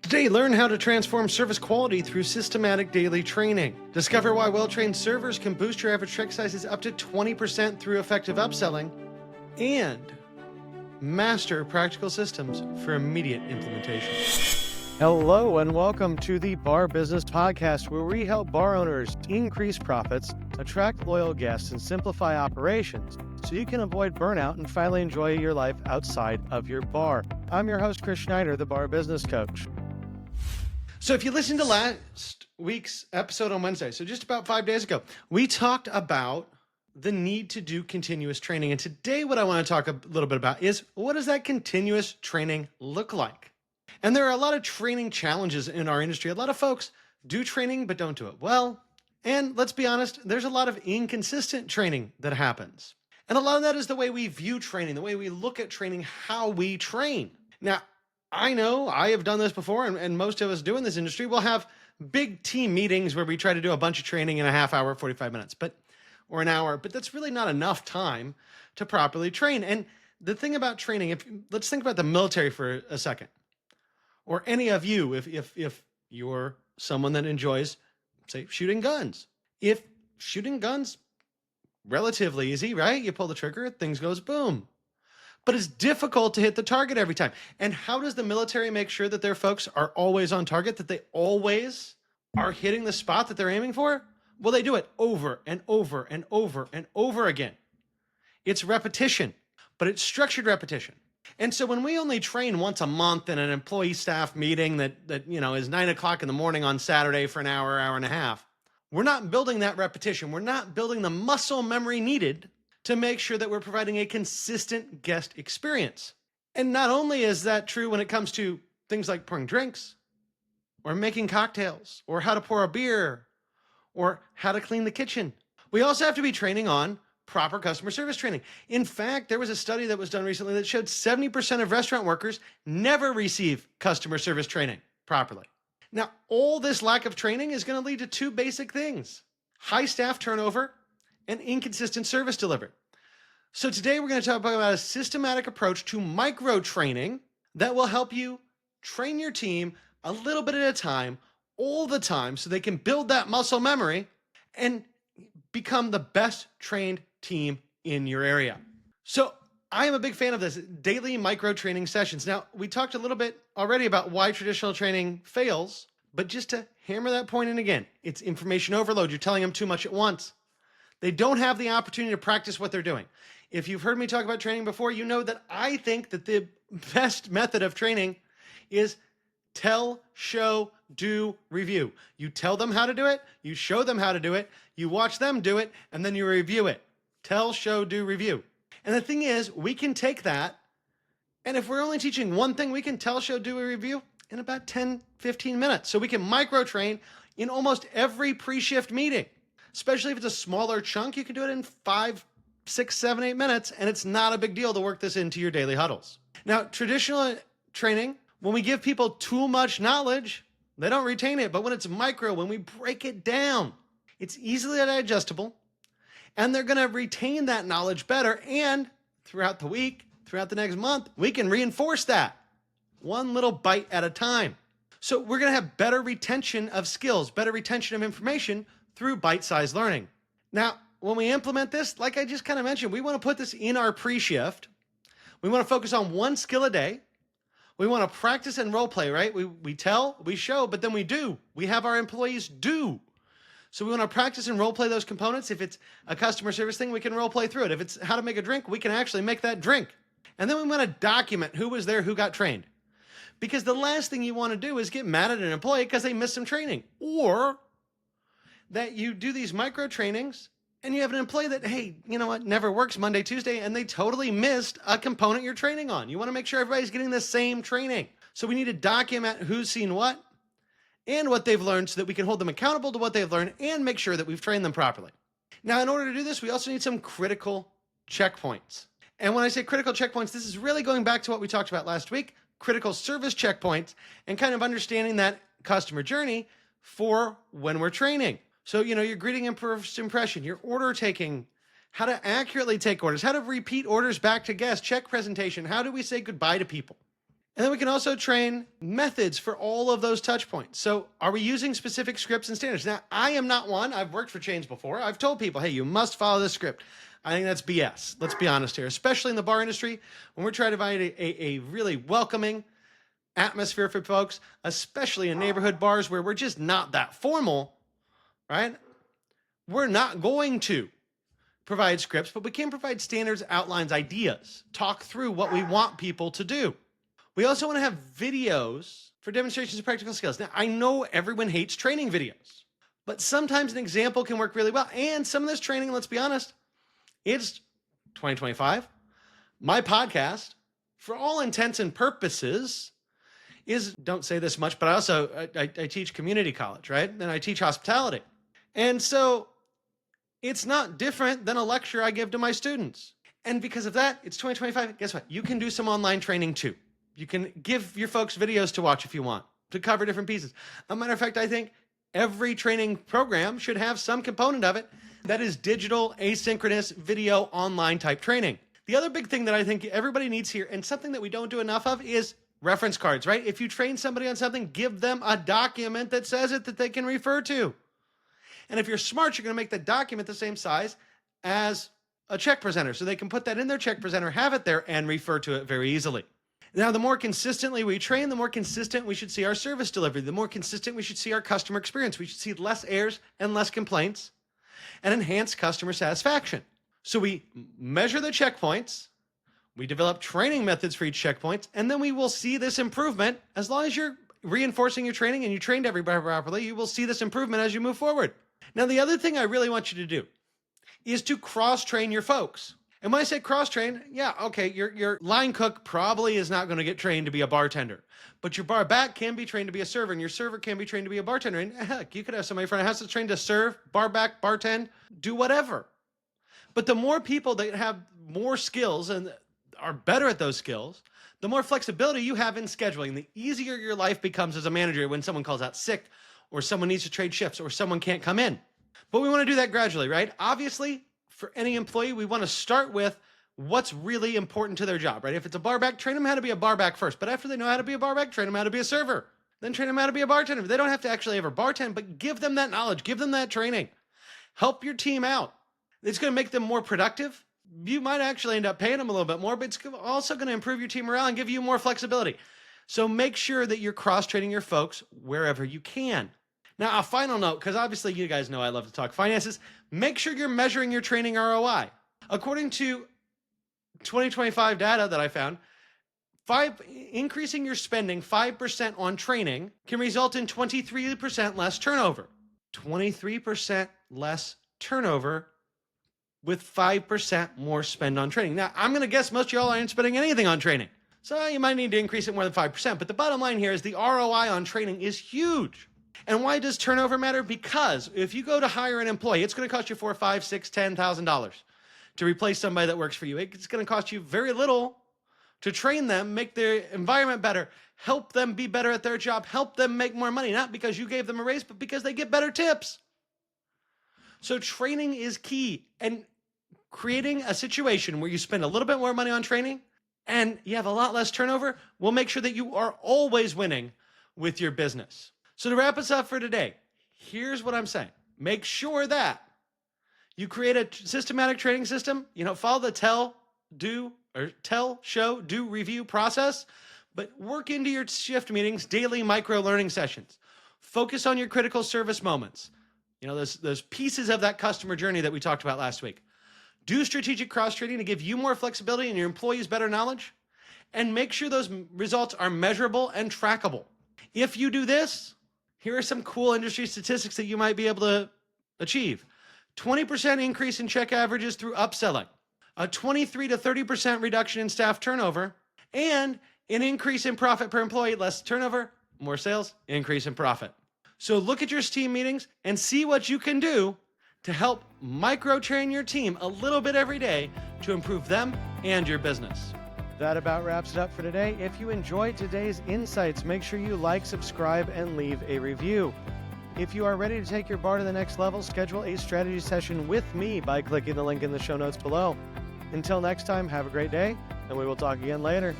Today, learn how to transform service quality through systematic daily training. Discover why well-trained servers can boost your average check sizes up to 20% through effective upselling, and master practical systems for immediate implementation. Hello, and welcome to the Bar Business Podcast, where we help bar owners increase profits, attract loyal guests, and simplify operations so you can avoid burnout and finally enjoy your life outside of your bar. I'm your host, Chris Schneider, the Bar Business Coach. So if you listened to last week's episode on Wednesday, so just about 5 days ago, we talked about the need to do continuous training. And today what I want to talk a little bit about is, what does that continuous training look like? And there are a lot of training challenges in our industry. A lot of folks do training but don't do it well. And let's be honest, there's a lot of inconsistent training that happens. And a lot of that is the way we view training, the way we look at training, how we train. Now, I know I have done this before, and most of us do in this industry. We'll have big team meetings where we try to do a bunch of training in a half hour, 45 minutes, or an hour, but that's really not enough time to properly train. And the thing about training, let's think about the military for a second, or any of you, if you're someone that enjoys, say, shooting guns. If shooting guns, relatively easy, right? You pull the trigger, things goes boom. But it's difficult to hit the target every time. And how does the military make sure that their folks are always on target, that they always are hitting the spot that they're aiming for? Well, they do it over and over and over and over again. It's repetition, but it's structured repetition. And so when we only train once a month in an employee staff meeting that is 9 o'clock in the morning on Saturday for an hour, hour and a half, we're not building that repetition. We're not building the muscle memory needed to make sure that we're providing a consistent guest experience. And not only is that true when it comes to things like pouring drinks, or making cocktails, or how to pour a beer, or how to clean the kitchen. We also have to be training on proper customer service training. In fact, there was a study that was done recently that showed 70% of restaurant workers never receive customer service training properly. Now, all this lack of training is going to lead to two basic things: high staff turnover and inconsistent service delivery. So today we're going to talk about a systematic approach to micro training that will help you train your team a little bit at a time, all the time, so they can build that muscle memory and become the best trained team in your area. So I am a big fan of this, daily micro training sessions. Now, we talked a little bit already about why traditional training fails, but just to hammer that point in again, it's information overload. You're telling them too much at once. They don't have the opportunity to practice what they're doing. If you've heard me talk about training before, you know that I think that the best method of training is tell, show, do, review. You tell them how to do it, you show them how to do it, you watch them do it, and then you review it. Tell, show, do, review. And the thing is, we can take that, and if we're only teaching one thing, we can tell, show, do, a review in about 10, 15 minutes. So we can micro train in almost every pre-shift meeting. Especially if it's a smaller chunk, you can do it in 5, 6, 7, 8 minutes, and it's not a big deal to work this into your daily huddles. Now, traditional training, when we give people too much knowledge, they don't retain it. But when it's micro, when we break it down, it's easily digestible, and they're going to retain that knowledge better. And throughout the week, throughout the next month, we can reinforce that one little bite at a time. So we're going to have better retention of skills, better retention of information through bite-sized learning. Now, when we implement this, like I just kind of mentioned, we want to put this in our pre-shift. We want to focus on one skill a day. We want to practice and role play, right? We tell, we show, but then we do. We have our employees do. So we want to practice and role play those components. If it's a customer service thing, we can role play through it. If it's how to make a drink, we can actually make that drink. And then we want to document who was there, who got trained. Because the last thing you want to do is get mad at an employee because they missed some training, or that you do these micro trainings and you have an employee that, hey, you know what, never works Monday, Tuesday, and they totally missed a component you're training on. You want to make sure everybody's getting the same training. So we need to document who's seen what and what they've learned so that we can hold them accountable to what they've learned and make sure that we've trained them properly. Now, in order to do this, we also need some critical checkpoints. And when I say critical checkpoints, this is really going back to what we talked about last week, critical service checkpoints, and kind of understanding that customer journey for when we're training. So, your greeting and first impression, your order taking, how to accurately take orders, how to repeat orders back to guests, check presentation, how do we say goodbye to people? And then we can also train methods for all of those touch points. So are we using specific scripts and standards? Now, I am not one. I've worked for chains before. I've told people, hey, you must follow this script. I think that's BS. Let's be honest here, especially in the bar industry, when we're trying to provide a really welcoming atmosphere for folks, especially in neighborhood bars where we're just not that formal, right? We're not going to provide scripts, but we can provide standards, outlines, ideas, talk through what we want people to do. We also want to have videos for demonstrations of practical skills. Now, I know everyone hates training videos, but sometimes an example can work really well. And some of this training, let's be honest, it's 2025. My podcast, for all intents and purposes, don't say this much, but I teach community college, right? And I teach hospitality. And so it's not different than a lecture I give to my students. And because of that, it's 2025. Guess what? You can do some online training too. You can give your folks videos to watch if you want, to cover different pieces. As a matter of fact, I think every training program should have some component of it that is digital, asynchronous, video, online type training. The other big thing that I think everybody needs here, and something that we don't do enough of, is reference cards, right? If you train somebody on something, give them a document that says it that they can refer to. And if you're smart, you're going to make the document the same size as a check presenter, so they can put that in their check presenter, have it there, and refer to it very easily. Now, the more consistently we train, the more consistent we should see our service delivery. The more consistent we should see our customer experience. We should see less errors and less complaints and enhanced customer satisfaction. So we measure the checkpoints, we develop training methods for each checkpoint, and then we will see this improvement. As long as you're reinforcing your training and you trained everybody properly, you will see this improvement as you move forward. Now, the other thing I really want you to do is to cross-train your folks. And when I say cross-train, yeah, okay, your line cook probably is not going to get trained to be a bartender, but your bar back can be trained to be a server, and your server can be trained to be a bartender. And heck, you could have somebody in front of house that's trained to serve, bar back, bartend, do whatever. But the more people that have more skills and are better at those skills, the more flexibility you have in scheduling, the easier your life becomes as a manager when someone calls out sick or someone needs to trade shifts or someone can't come in. But we want to do that gradually, right? Obviously, for any employee, we want to start with what's really important to their job, right? If it's a bar back, train them how to be a bar back first. But after they know how to be a bar back, train them how to be a server. Then train them how to be a bartender. They don't have to actually ever bartend, but give them that knowledge, give them that training. Help your team out. It's going to make them more productive. You might actually end up paying them a little bit more, but it's also going to improve your team morale and give you more flexibility. So make sure that you're cross-training your folks wherever you can. Now, a final note, because obviously you guys know I love to talk finances, make sure you're measuring your training ROI. According to 2025 data that I found, increasing your spending 5% on training can result in 23% less turnover. 23% less turnover with 5% more spend on training. Now, I'm going to guess most of y'all aren't spending anything on training. So you might need to increase it more than 5%. But the bottom line here is the ROI on training is huge. And why does turnover matter? Because if you go to hire an employee, it's going to cost you $4,000, $5,000, $6,000, $10,000 to replace somebody that works for you. It's going to cost you very little to train them, make their environment better, help them be better at their job, help them make more money, not because you gave them a raise, but because they get better tips. So training is key, and creating a situation where you spend a little bit more money on training and you have a lot less turnover will make sure that you are always winning with your business. So to wrap us up for today, here's what I'm saying. Make sure that you create a systematic training system, follow the tell, show, do, review process, but work into your shift meetings, daily micro learning sessions. Focus on your critical service moments. Those pieces of that customer journey that we talked about last week. Do strategic cross-training to give you more flexibility and your employees better knowledge, and make sure those results are measurable and trackable. If you do this, here are some cool industry statistics that you might be able to achieve. 20% increase in check averages through upselling, a 23 to 30% reduction in staff turnover, and an increase in profit per employee. Less turnover, more sales, increase in profit. So look at your team meetings and see what you can do to help micro-train your team a little bit every day to improve them and your business. That about wraps it up for today. If you enjoyed today's insights, make sure you like, subscribe, and leave a review. If you are ready to take your bar to the next level, schedule a strategy session with me by clicking the link in the show notes below. Until next time, have a great day, and we will talk again later.